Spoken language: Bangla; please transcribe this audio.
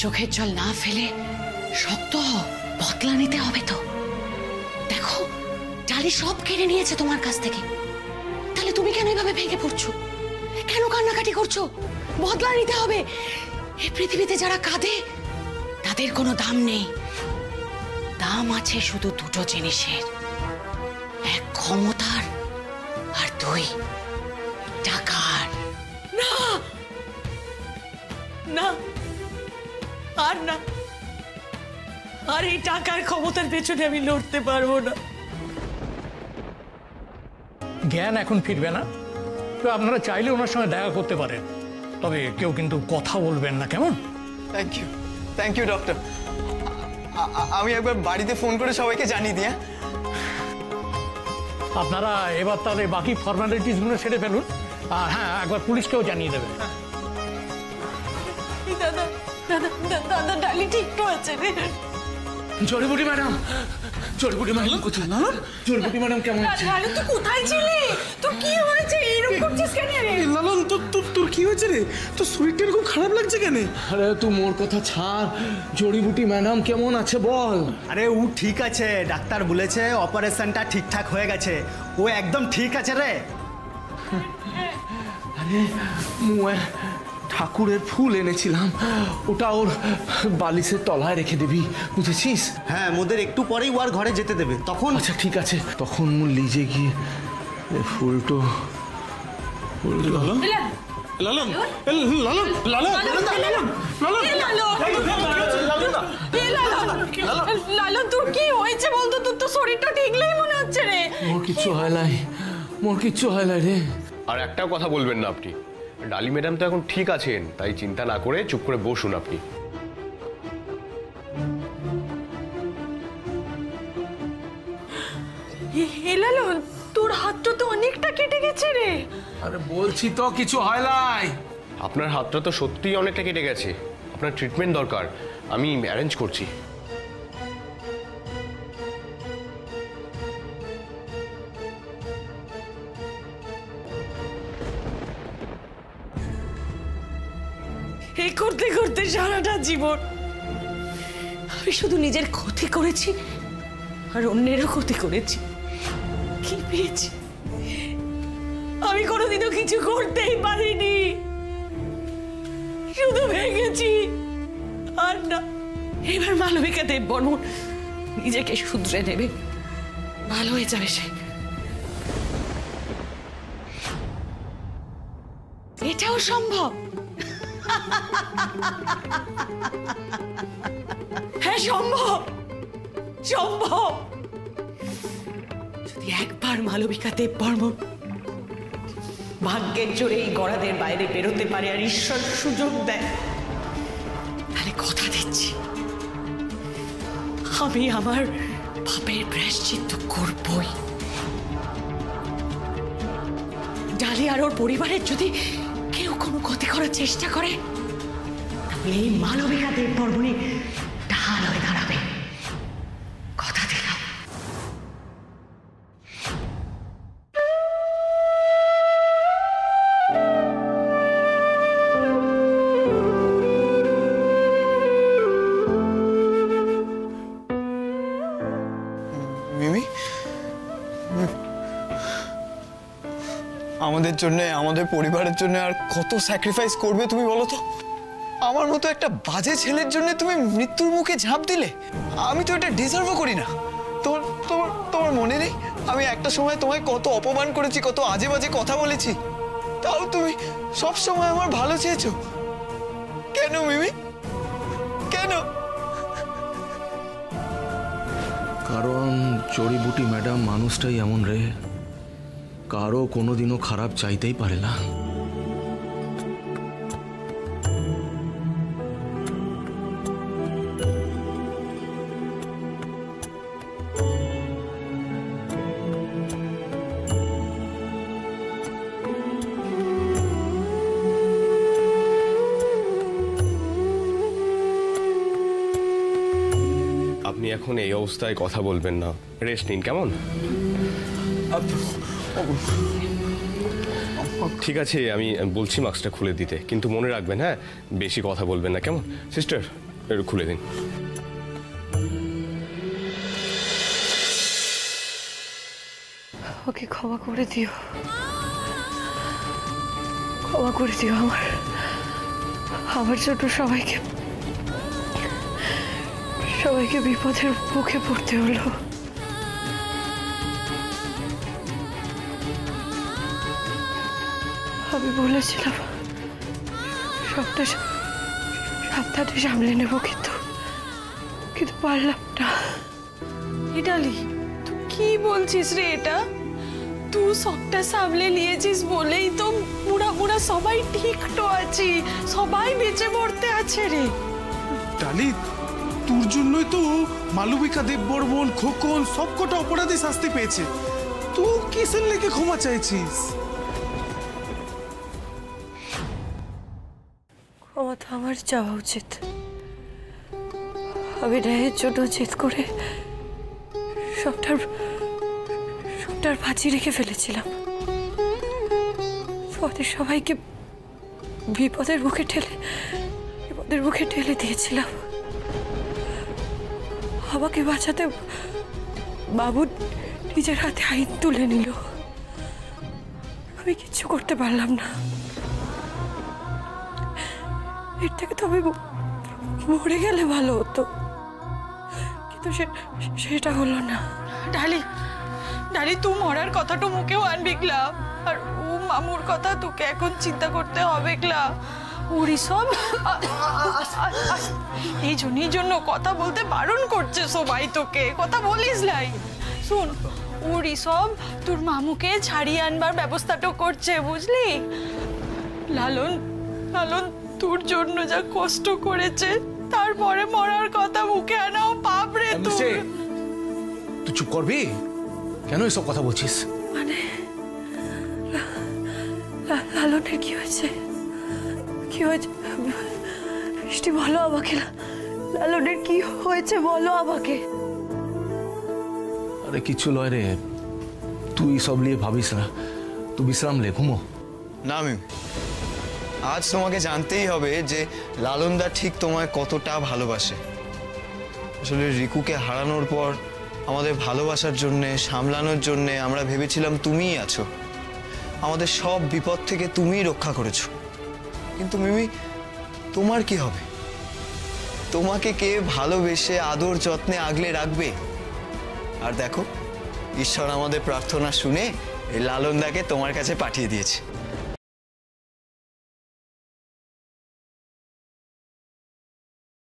চোখের জল না ফেলে শক্ত বদলা নিতে হবে তো। দেখো ডালি সব কেড়ে নিয়েছে তোমার কাছ থেকে, তাহলে তুমি কেন এভাবে ভেঙে পড়ছো? কেন কান্নাকাটি করছো? বদলা নিতে হবে। এই পৃথিবীতে যারা কাঁদে তাদের কোনো দাম নেই। দাম আছে শুধু দুটো জিনিসের, এক ক্ষমতার আর দুই টাকার। না না আর না, আর এই টাকার ক্ষমতার পেছনে আমি লড়তে পারবো না। জ্ঞান এখন ফিরবে না, তো আপনারা চাইলে ওনার সঙ্গে দেখা করতে পারেন, তবে কেউ কিন্তু কথা বলবেন না, কেমন? Thank you doctor. আমি একবার বাড়িতে ফোন করে সবাইকে জানিয়ে দিই। আপনারা এবার তাহলে বাকি ফর্মালিটিসগুলো সেরে ফেলুন, আর হ্যাঁ একবার পুলিশকেও জানিয়ে দেবেন। দাদা দাদা দাদা ডালি ঠিক তো আছে রে। জড়িবুটি ম্যাডাম, জড়িবুটি ম্যাডাম কোথায়? না জড়িবুটি ম্যাডাম কেমন আছে? লালন তুই কোথায় ছিলি? তোর কি হয়েছে? এরকম করছিস কেন রে? লালন তোর কি হয়েছে রে? তোর শরীরটা এরকম খারাপ লাগছে কেন? আরে তুই মোর কথা ছাড়, জড়িবুটি ম্যাডাম কেমন আছে বল। আরে ও ঠিক আছে, ডাক্তার বলেছে অপারেশনটা ঠিকঠাক হয়ে গেছে, ও একদম ঠিক আছে রে। আরে মুয়ে ঠাকুরের ফুল এনেছিলাম, ওটা ওর বালিশের তলায় রেখে দিবি, বুঝেছিস? হ্যাঁ, মোদের একটু পরেই ওর ঘরে যেতে দেবে, তখন আচ্ছা ঠিক আছে, তখন মু লিজে গিয়ে ফুলটো লালন লালন লালন লালন তোর কি হয়েছে বলতো? তোর তো শরীরটা ঠিক নেই মনে হচ্ছে রে। মোর কিচ্ছু হয় নাই, মোর কিচ্ছু হয় নাই রে। আর একটাও কথা বলবেন না আপনি, ডালি ম্যাডাম তো এখন ঠিক আছেন, তাই চিন্তা না করে চুপ করে বসুন আপনি। লালন তোর হাতটা তো অনেকটা কেটে গেছে রে। আরে বলছি তো কিছু হয় নাই। আপনার হাতটা তো সত্যিই অনেকটা কেটে গেছে, আপনার ট্রিটমেন্ট দরকার, আমি অ্যারেঞ্জ করছি। এই করতে করতে সারাটা জীবন আমি শুধু নিজের ক্ষতি করেছি আর অন্যেরও ক্ষতি করেছি। কি পেয়েছি? আমি কোনোদিনও কিছু করতেই পারিনি, শুধু ভেঙেছি। আর না, এবার মালবিকা দেববর্মন নিজেকে শুধরে নেবে, ভালো হয়ে যাবে সে। এটাও সম্ভব। হ্যাঁ সম্ভব, সম্ভব। যদি একবার মালবিকা দেববর্মন ভাগ্যের জোরে এই গড়াদের বাইরে বেরোতে পারে আর ঈশ্বর সুযোগ দেয়, তাহলে কথা দিচ্ছি আমি আমার পাপের প্রায়শ্চিত্ত করবই। ডালি আর ওর পরিবারের যদি কেউ কোনো ক্ষতি করার চেষ্টা করে, তাহলে এই মালবিকা দেববর্মনই ঢাল হয়ে দাঁড়াবে, কথা দিলাম। মিমি, আমাদের জন্য, আমাদের পরিবারের জন্য আর কত স্যাক্রিফাইস করবে তুমি বলো তো? আমার মতো একটা বাজে ছেলের জন্য তুমি মৃত্যুর মুখে ঝাঁপ দিলে। আমি তো এটা ডিজার্ভও করি না। তোমার মনে নেই আমি একটা সময় তোমায় কত অপমান করেছি, কত আজে বাজে কথা বলেছি, তাও তুমি সব সময় আমার ভালো চেয়েছো। কেন মিমি, কেন? কারণ জড়িবুটি ম্যাডাম মানুষটাই এমন রে, কারো কোনোদিনও খারাপ চাইতেই পারে না। আপনি এখন এই অবস্থায় কথা বলবেন না, রেস্ট নিন, কেমন? ঠিক আছে, আমি বলছি মাস্কটা খুলে দিতে, কিন্তু মনে রাখবেন হ্যাঁ, বেশি কথা বলবেন না, কেমন? সিস্টার একটু খুলে দিন। ওকে ক্ষমা করে দিও, ক্ষমা করে দিও। আমার জন্য সবাইকে বিপদের মুখে পড়তে হলো। আমি বলেছিলাম সবটা সাবধানে সামলে নেবো, কিন্তু পারলাম না। ডালি তুই কি বলছিস রে? এটা তুই সবটা সামলে নিয়েছিস বলেই তো পুরা সবাই ঠিক তো আছি, সবাই বেঁচে মরতে আছে রে। ডালি, তোর জন্যই তো মালবিকা দেববর্মন, খোকন সবকটা অপরাধী শাস্তি পেয়েছে। তুই কিসের লেগে ক্ষমা চাইছিস? ক্ষমা তো আমার চাওয়া উচিত। আমি ন্যায়ের জন্য জেদ করে সবটার বাজি রেখে ফেলেছিলাম। তোমাদের সবাইকে বিপদের মুখে ঠেলে দিয়েছিলাম। আমাকে বাঁচাতে বাবু নিজের হাতে আইন তুলে নিল। আমি কিচ্ছু করতে পারলাম না। এর থেকে তো আমি মরে গেলে ভালো হতো, কিন্তু সেটা হলো না। ডালি তুই মরার কথাটা মুখেও আনবি ক্লা, আর ও মামুর কথা তোকে এখন চিন্তা করতে হবে ক্লা। ওরই সব এই জন্য কথা বলতে বারণ করছে সবাই, তোকে কথা বলিস নাই। শুন, ওরই সব তোর মামুকে ছাড়িয়ে আনবার ব্যবস্থাটা করছে, বুঝলি? লালন তোর জন্য যা কষ্ট করেছে, তারপরে মরার কথা মুখে আনাও পাপ রে। তুই চুপ করবি? কেন এসব কথা বলছিস? মানে লালনের কি হয়েছে? বৃষ্টি বলো আমাকে, লালনের কি হয়েছে বলো আমাকে। আরে কিছু লয় রে, তুই সব নিয়ে ভাবিস না। তুই বিশ্রাম লে, ঘুমো। না মিমি, আজ তোমাকে জানতেই হবে যে লালনদা ঠিক তোমায় কতটা ভালোবাসে। আসলে রিকুকে হারানোর পর আমাদের ভালোবাসার জন্যে, সামলানোর জন্যে আমরা ভেবেছিলাম তুমিই আছো, আমাদের সব বিপদ থেকে তুমিই রক্ষা করেছো। কিন্তু মিমি, তোমার কি হবে? তোমাকে কে ভালোবেসে আদর যত্নে আগলে রাখবে? আর দেখো, ঈশ্বর আমাদের প্রার্থনা শুনে এই লালনদাকে তোমার কাছে পাঠিয়ে দিয়েছে।